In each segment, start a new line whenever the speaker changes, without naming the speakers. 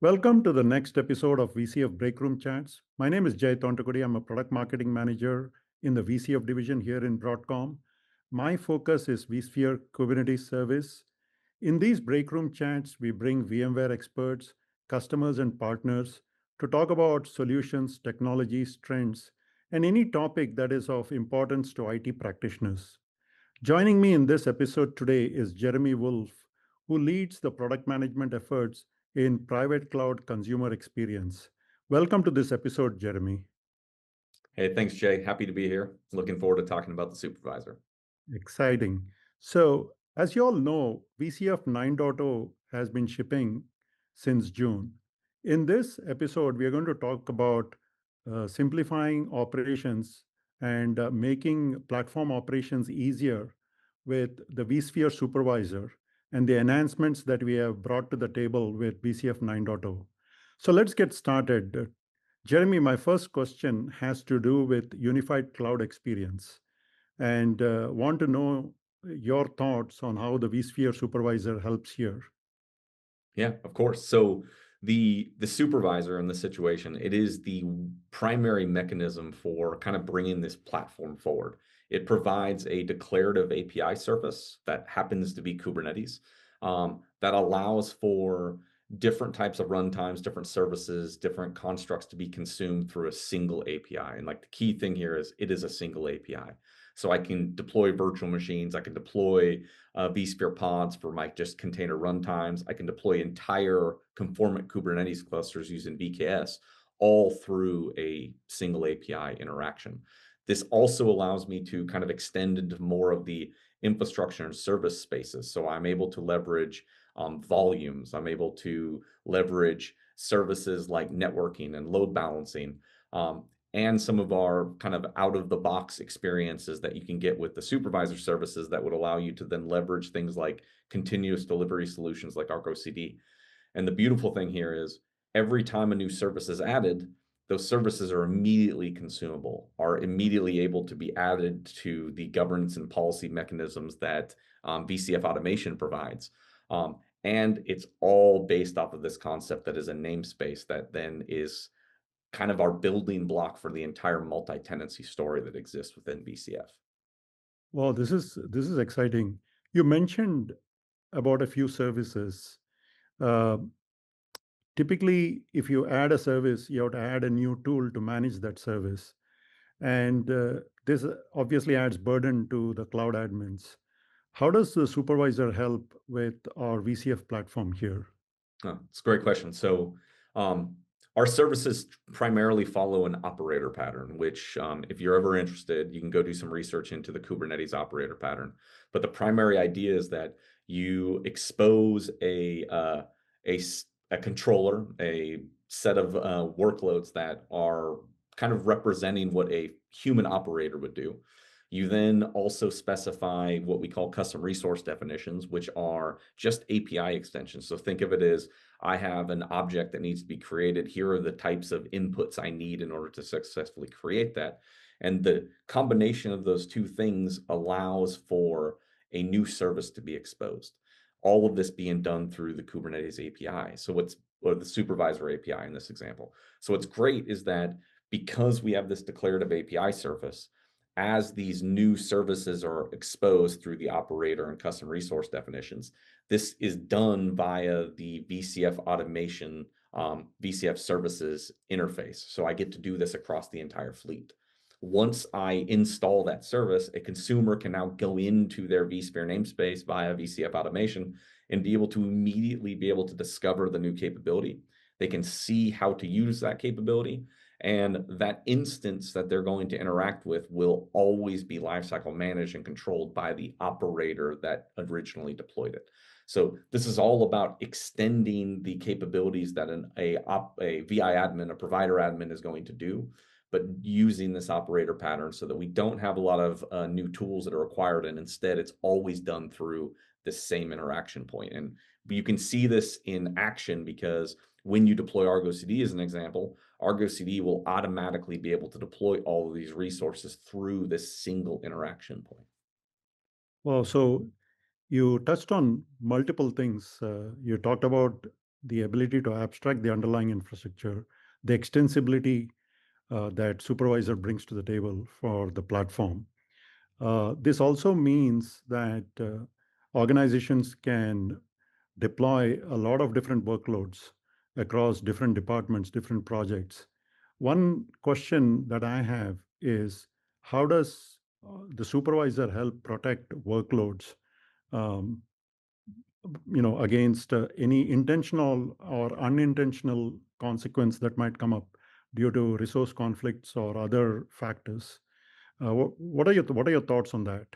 Welcome to the next episode of VCF Breakroom Chats. My name is Jay Tontakudi. I'm a product marketing manager in the VCF division here in Broadcom. My focus is vSphere Kubernetes Service. In these breakroom chats, we bring VMware experts, customers, and partners to talk about solutions, technologies, trends, and any topic that is of importance to IT practitioners. Joining me in this episode today is Jeremy Wolf, who leads the product management efforts in private cloud consumer experience. Welcome to this episode, Jeremy.
Hey, thanks, Jay. Happy to be here. Looking forward to talking about the supervisor.
Exciting. So, as you all know, VCF 9.0 has been shipping since June. In this episode, we are going to talk about simplifying operations and making platform operations easier with the vSphere supervisor and the enhancements that we have brought to the table with VCF 9.0. So let's get started. Jeremy, my first question has to do with unified cloud experience and want to know your thoughts on how the vSphere supervisor helps here.
Yeah, of course. So the supervisor in this situation, it is the primary mechanism for kind of bringing this platform forward. It provides a declarative API service that happens to be Kubernetes that allows for different types of runtimes, different services, different constructs to be consumed through a single API. And like the key thing here is it is a single API. So I can deploy virtual machines. I can deploy vSphere pods for my just container runtimes. I can deploy entire conformant Kubernetes clusters using VKS all through a single API interaction. This also allows me to kind of extend into more of the infrastructure and service spaces. So I'm able to leverage volumes. I'm able to leverage services like networking and load balancing. And some of our kind of out of the box experiences that you can get with the supervisor services that would allow you to then leverage things like continuous delivery solutions like Arc CD. And the beautiful thing here is every time a new service is added, those services are immediately consumable, are immediately able to be added to the governance and policy mechanisms that VCF automation provides. And it's all based off of this concept that is a namespace that then is kind of our building block for the entire multi-tenancy story that exists within VCF.
Wow, this is exciting. You mentioned about a few services. Uh, Typically, if you add a service, you have to add a new tool to manage that service, and this obviously adds burden to the cloud admins. How does the supervisor help with our VCF platform here?
Oh, it's a great question. So, our services primarily follow an operator pattern, which, if you're ever interested, you can go do some research into the Kubernetes operator pattern. But the primary idea is that you expose a controller, a set of workloads that are kind of representing what a human operator would do. You then also specify what we call custom resource definitions, which are just API extensions. So think of it as I have an object that needs to be created. Here are the types of inputs I need in order to successfully create that. And the combination of those two things allows for a new service to be exposed. All of this being done through the Kubernetes API. Or the supervisor API in this example. So what's great is that because we have this declarative API surface, as these new services are exposed through the operator and custom resource definitions, this is done via the VCF automation, VCF services interface. So I get to do this across the entire fleet. Once I install that service, a consumer can now go into their vSphere namespace via VCF automation and be able to immediately be able to discover the new capability. They can see how to use that capability, and that instance that they're going to interact with will always be lifecycle managed and controlled by the operator that originally deployed it. So this is all about extending the capabilities that a VI admin, a provider admin is going to do, but using this operator pattern so that we don't have a lot of new tools that are required. And instead, it's always done through this same interaction point. And you can see this in action because when you deploy Argo CD as an example, Argo CD will automatically be able to deploy all of these resources through this single interaction point.
Well, so you touched on multiple things. You talked about the ability to abstract the underlying infrastructure, the extensibility that supervisor brings to the table for the platform. This also means that organizations can deploy a lot of different workloads across different departments, different projects. One question that I have is, how does the supervisor help protect workloads, um, against any intentional or unintentional consequence that might come up due to resource conflicts or other factors? What are your thoughts on that?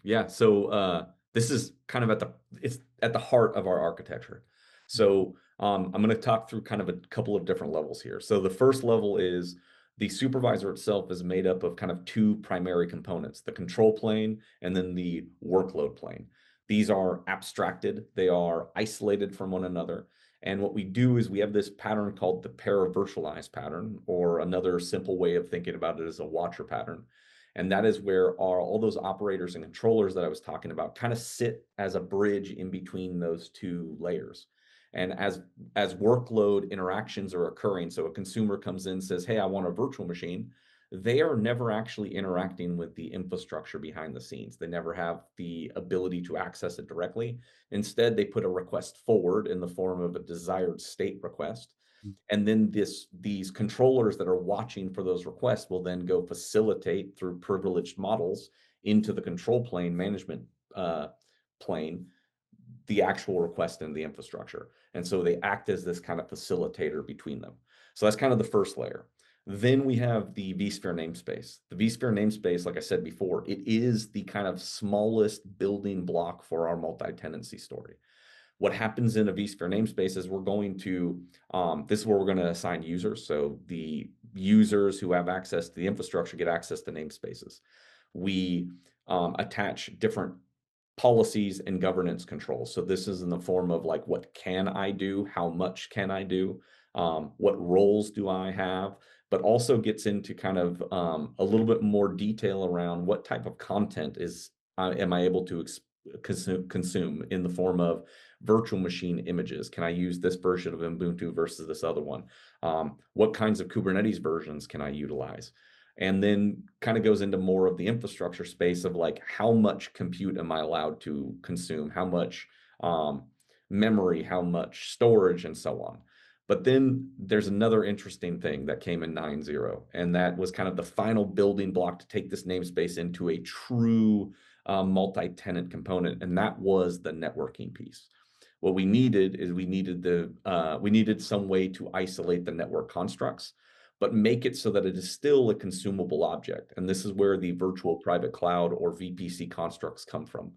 Yeah, so this is kind of it's at the heart of our architecture. So I'm going to talk through kind of a couple of different levels here. So the first level is the supervisor itself is made up of kind of two primary components, the control plane and then the workload plane. These are abstracted, they are isolated from one another. And what we do is we have this pattern called the para-virtualized pattern, or another simple way of thinking about it is a watcher pattern. And that is where all those operators and controllers that I was talking about kind of sit as a bridge in between those two layers. And as workload interactions are occurring, so a consumer comes in and says, "Hey, I want a virtual machine," they are never actually interacting with the infrastructure behind the scenes. They never have the ability to access it directly. Instead, they put a request forward in the form of a desired state request, and then these controllers that are watching for those requests will then go facilitate through privileged models into the control plane management plane the actual request and the infrastructure. And so they act as this kind of facilitator between them. So that's kind of the first layer. Then we have the vSphere namespace. The vSphere namespace, like I said before, it is the kind of smallest building block for our multi-tenancy story. What happens in a vSphere namespace is we're going to, this is where we're going to assign users. So the users who have access to the infrastructure get access to namespaces. We attach different policies and governance controls. So this is in the form of like, what can I do? How much can I do? What roles do I have? But also gets into kind of a little bit more detail around what type of content am I able to consume in the form of virtual machine images. Can I use this version of Ubuntu versus this other one? What kinds of Kubernetes versions can I utilize? And then kind of goes into more of the infrastructure space of like, how much compute am I allowed to consume? How much memory, how much storage, and so on. But then there's another interesting thing that came in 9.0, and that was kind of the final building block to take this namespace into a true multi-tenant component, and that was the networking piece. What we needed is we needed some way to isolate the network constructs, but make it so that it is still a consumable object. And this is where the virtual private cloud or VPC constructs come from.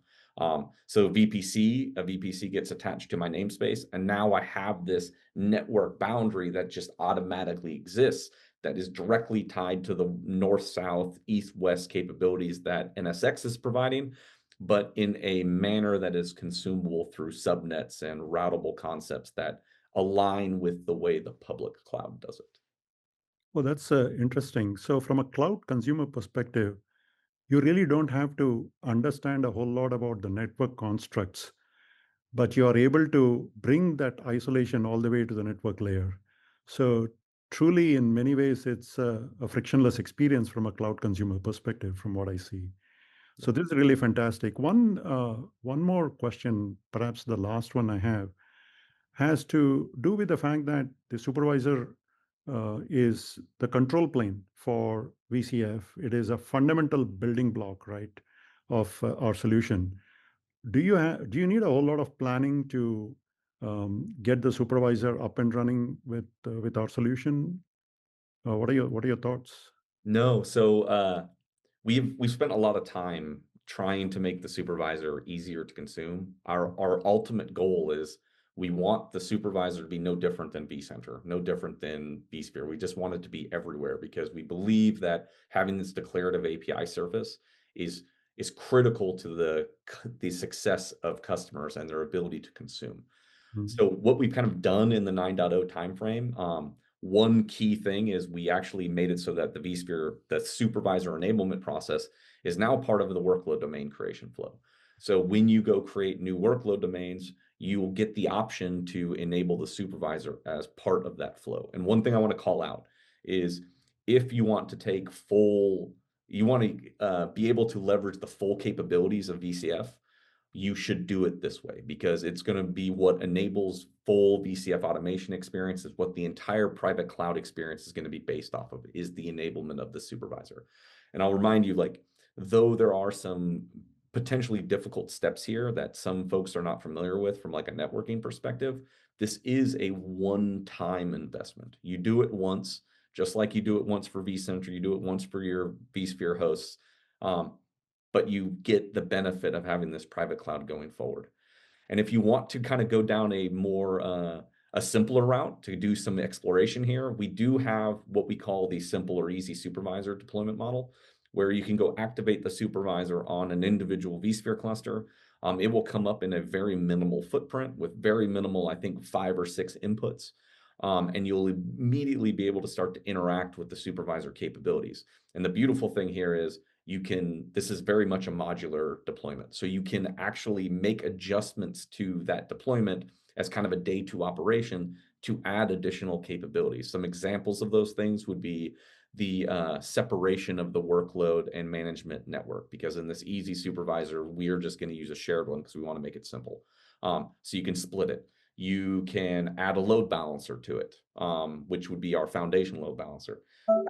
So a VPC gets attached to my namespace, and now I have this network boundary that just automatically exists that is directly tied to the north, south, east, west capabilities that NSX is providing, but in a manner that is consumable through subnets and routable concepts that align with the way the public cloud does it.
Well, that's interesting. So, from a cloud consumer perspective, you really don't have to understand a whole lot about the network constructs, but you are able to bring that isolation all the way to the network layer. So, truly, in many ways, it's a frictionless experience from a cloud consumer perspective, from what I see. So, this is really fantastic. One more question, perhaps the last one I have, has to do with the fact that the supervisor is the control plane for VCF. It is a fundamental building block, right, of our solution. Do you need a whole lot of planning to get the supervisor up and running with our solution? What are your thoughts?
No, so we've spent a lot of time trying to make the supervisor easier to consume. Our ultimate goal is we want the supervisor to be no different than vCenter, no different than vSphere. We just want it to be everywhere because we believe that having this declarative API surface is critical to the success of customers and their ability to consume.
Mhm.
So what we've kind of done in the 9.0 timeframe, one key thing is we actually made it so that the vSphere, the supervisor enablement process, is now part of the workload domain creation flow. So when you go create new workload domains, you will get the option to enable the supervisor as part of that flow. And one thing I want to call out is if you want to take full, you want to be able to leverage the full capabilities of VCF, you should do it this way because it's going to be what enables full VCF automation experience is what the entire private cloud experience is going to be based off of is the enablement of the supervisor. And I'll remind you, like, though there are some potentially difficult steps here that some folks are not familiar with from like a networking perspective, this is a one-time investment. You do it once, just like you do it once for vCenter, you do it once for your vSphere hosts. Um, but you get the benefit of having this private cloud going forward. And if you want to kind of go down a more a simpler route to do some exploration here, we do have what we call the simple or easy supervisor deployment model, where you can go activate the supervisor on an individual vSphere cluster. It will come up in a very minimal footprint with very minimal, I think, 5 or 6 inputs. And you'll immediately be able to start to interact with the supervisor capabilities. And the beautiful thing here is this is very much a modular deployment. So you can actually make adjustments to that deployment as kind of a day two operation to add additional capabilities. Some examples of those things would be the separation of the workload and management network, because in this easy supervisor, we're just going to use a shared one because we want to make it simple. So you can split it. You can add a load balancer to it, which would be our foundation load balancer.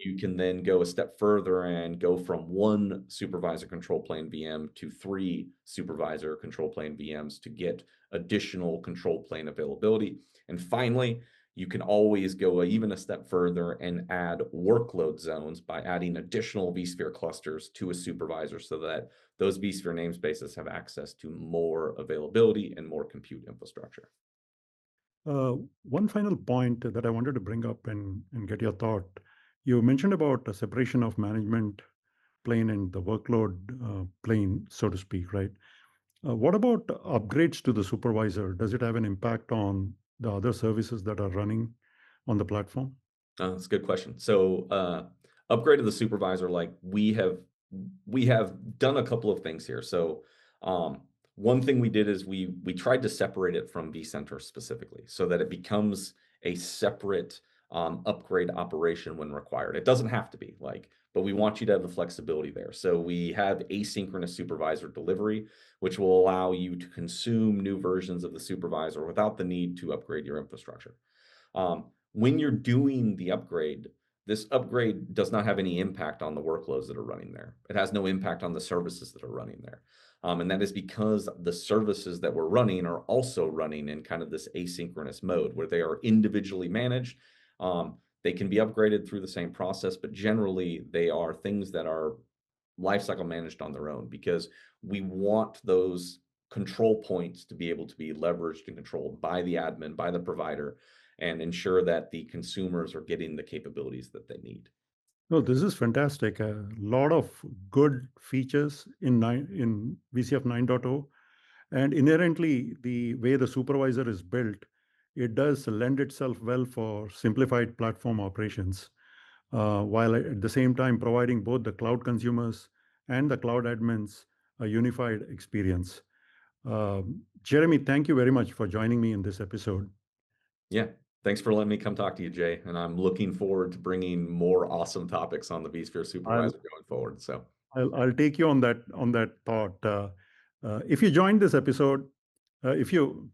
You can then go a step further and go from 1 supervisor control plane VM to 3 supervisor control plane VMs to get additional control plane availability. And finally, you can always go even a step further and add workload zones by adding additional vSphere clusters to a supervisor so that those vSphere namespaces have access to more availability and more compute infrastructure.
One final point that I wanted to bring up and get your thought. You mentioned about a separation of management plane and the workload plane, so to speak, right? What about upgrades to the supervisor? Does it have an impact on the other services that are running on the platform?
That's a good question. So, upgrade to the supervisor, like we have done a couple of things here. So, one thing we did is we tried to separate it from vCenter specifically, so that it becomes a separate upgrade operation when required. It doesn't have to be like, but we want you to have the flexibility there. So we have asynchronous supervisor delivery, which will allow you to consume new versions of the supervisor without the need to upgrade your infrastructure. When you're doing the upgrade, this upgrade does not have any impact on the workloads that are running there. It has no impact on the services that are running there. And that is because the services that we're running are also running in kind of this asynchronous mode where they are individually managed. They can be upgraded through the same process, but generally they are things that are lifecycle managed on their own because we want those control points to be able to be leveraged and controlled by the admin, by the provider, and ensure that the consumers are getting the capabilities that they need.
No, this is fantastic. A lot of good features in VCF 9.0. And inherently, the way the supervisor is built, it does lend itself well for simplified platform operations, while at the same time providing both the cloud consumers and the cloud admins a unified experience. Jeremy, thank you very much for joining me in this episode.
Yeah. Thanks for letting me come talk to you, Jay. And I'm looking forward to bringing more awesome topics on the vSphere
I'll
supervisor going forward. So,
I'll take you on that thought. If you joined this episode, if you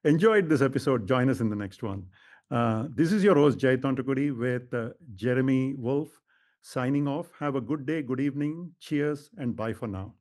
enjoyed this episode, join us in the next one. This is your host Jay Tontakudi with Jeremy Wolf signing off. Have a good day, good evening, cheers, and bye for now.